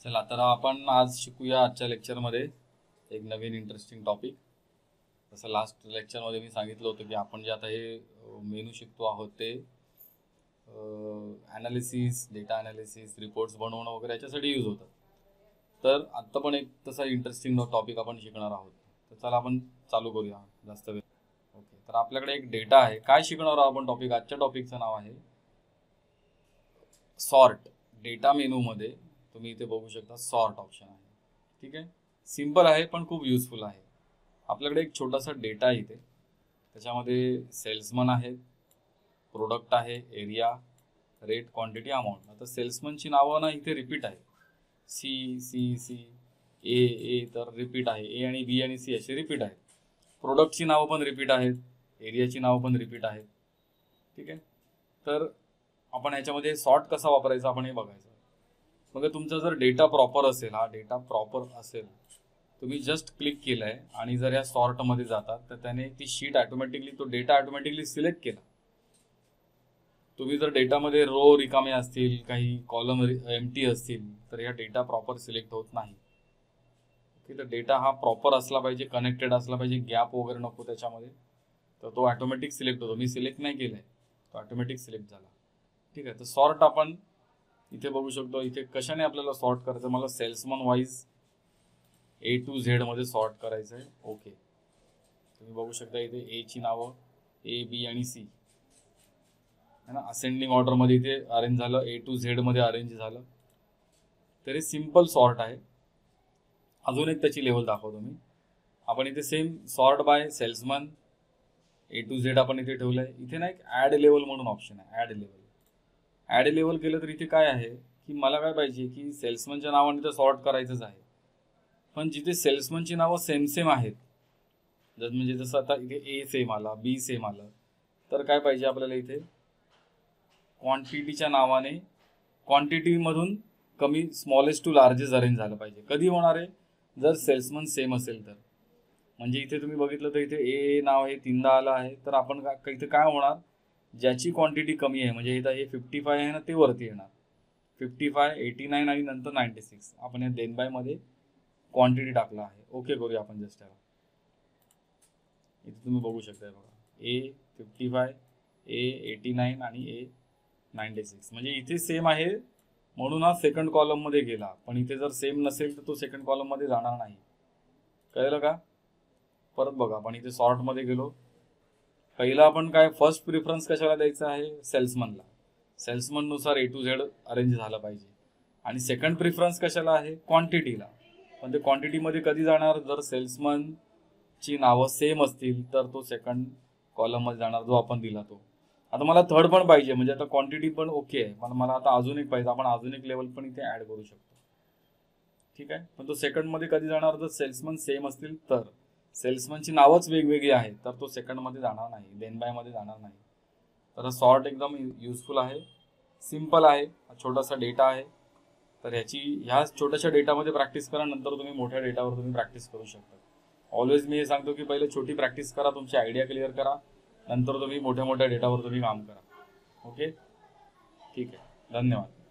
चला तर आपण आज शिकूया आजच्या लेक्चरमध्ये एक नवीन इंटरेस्टिंग टॉपिक. जसं लास्ट लेक्चरमध्ये मी सांगितलं होतं की आपण जे आता हे मेनू शिकतो आहोत ते ॲनालिसिस, डेटा ॲनालिसिस, रिपोर्ट्स बनवणं वगैरे याच्यासाठी यूज होतात. तर आत्ता पण एक तसा इंटरेस्टिंग टॉपिक आपण शिकणार आहोत. तर चला आपण चालू करूया जास्त वेळ. ओके, तर आपल्याकडे एक डेटा आहे. काय शिकणार आहोत आपण टॉपिक? आजच्या टॉपिकचं नाव आहे सॉर्ट. डेटा मेनूमध्ये तुम्ही इथे बघू शकता सॉर्ट ऑप्शन आहे. ठीक आहे, सिंपल आहे पण खूप युजफुल आहे. आपल्याकडे एक छोटासा डेटा आहे इथे. त्याच्यामध्ये सेल्समन आहेत, प्रोडक्ट आहे, एरिया, रेट, क्वांटिटी, अमाऊंट. आता सेल्समनची नावं ना इथे रिपीट आहे. सी सी सी ए ए तर रिपीट आहे. ए आणि बी आणि सी अशी रिपीट आहेत. प्रोडक्टची नावं पण रिपीट आहेत, एरियाची नावं पण रिपीट आहेत. ठीक आहे, तर आपण ह्याच्यामध्ये सॉर्ट कसा वापरायचा आपण हे बघायचं. मग तुमचा जर डेटा प्रॉपर असेल, हा डेटा प्रॉपर असेल, तुम्ही जस्ट क्लिक केलं आहे आणि जर या सॉर्टमध्ये जातात तर त्याने ती शीट ऑटोमॅटिकली, तो डेटा ऑटोमॅटिकली सिलेक्ट केला. तुम्ही जर डेटामध्ये रो रिकामे असतील, काही कॉलम एम्प्टी असतील तर या डेटा प्रॉपर सिलेक्ट होत नाही. ओके, तर डेटा हा प्रॉपर असला पाहिजे, कनेक्टेड असला पाहिजे, गॅप वगैरे नको त्याच्यामध्ये, तर तो ऑटोमॅटिक सिलेक्ट होतो. मी सिलेक्ट नाही केलं आहे, तो ऑटोमॅटिक सिलेक्ट झाला. ठीक आहे, तर सॉर्ट आपण इथे बघू शकतो. इथे कशाने आपल्याला सॉर्ट करायचं? मला salesman wise A to Z मध्ये सॉर्ट करायचं आहे. ओके, तुम्ही बघू शकता इथे ए ची नावं ए बी आणि सी है ना, असेंडिंग ऑर्डरमध्ये इथे अरेंज झालं, A to Z मध्ये अरेंज झालं. तर हे सिम्पल सॉर्ट आहे. अजून एक त्याची लेवल दाखवतो मी. आपण इथे same sort by salesman A to Z आपण इथे ठेवलं आहे. इथे ना एक ॲड लेवल म्हणून ऑप्शन आहे, ॲड लेवल. ॲड लेवल केलं तर इथे काय आहे की मला काय पाहिजे की सेल्समनच्या नावाने तर सॉर्ट करायचंच आहे, पण जिथे सेल्समनची नावं सेम सेम आहेत, म्हणजे जसं आता इथे ए सेम आला, बी सेम आलं, तर काय पाहिजे आपल्याला इथे क्वांटिटीच्या नावाने क्वांटिटीमधून कमी स्मॉलेस्ट टू लार्जेस्ट अरेंज झालं पाहिजे. कधी होणार आहे? जर सेल्समन सेम असेल तर. म्हणजे इथे तुम्ही बघितलं तर इथे ए नाव हे तीनदा आलं आहे, तर आपण इथे काय होणार, ज्याची क्वांटिटी कमी आहे, म्हणजे इथं हे 55 आहे ना, ते वरती येणार 55, 89 आणि नंतर 96. आपण या देन बाय मध्ये क्वांटिटी टाकला आहे. ओके करूया आपण जस्ट त्याला. इथे तुम्ही बघू शकता बघा, ए 55, ए 89 आणि ए 96. म्हणजे इथे सेम आहे म्हणून हा सेकंड कॉलम मध्ये गेला, पण इथे जर सेम नसेल तर तो सेकंड कॉलम मध्ये जाणार नाही. कळलं का? परत बघा, आपण इथे सॉर्ट मध्ये गेलो. पहिला आपण काय फर्स्ट प्रिफरन्स कशाला द्यायचा आहे? सेल्समनला. सेल्समन नुसार A to Z अरेंज झालं पाहिजे. आणि सेकंड प्रिफरन्स कशाला आहे? क्वांटिटीला. पण ते क्वांटिटीमध्ये कधी जाणार? जर सेल्समनची नावं सेम असतील तर तो सेकंड कॉलममध्ये जाणार, जो आपण दिला तो. आता मला थर्ड पण पाहिजे, म्हणजे आता क्वांटिटी पण ओके आहे, पण मला आता अजून एक पाहिजे. आपण अजून एक लेवल पण इथे ॲड करू शकतो. ठीक आहे, पण तो सेकंडमध्ये कधी जाणार? जर सेल्समन सेम असतील तर. सेल्समनची नावच वेगवेगळी आहेत तर तो सेकंडमध्ये जाणार नाही, देन बायमध्ये जाणार नाही. तर सॉर्ट एकदम युजफुल आहे, सिम्पल आहे, छोटासा डेटा आहे. तर ह्या छोट्याशा डेटामध्ये प्रॅक्टिस करा, नंतर तुम्ही मोठ्या डेटावर तुम्ही प्रॅक्टिस करू शकता. ऑलवेज मी हे सांगतो की पहिले छोटी प्रॅक्टिस करा, तुमची आयडिया क्लिअर करा, नंतर तुम्ही मोठ्या मोठ्या डेटावर तुम्ही काम करा. ओके, ठीक आहे, धन्यवाद.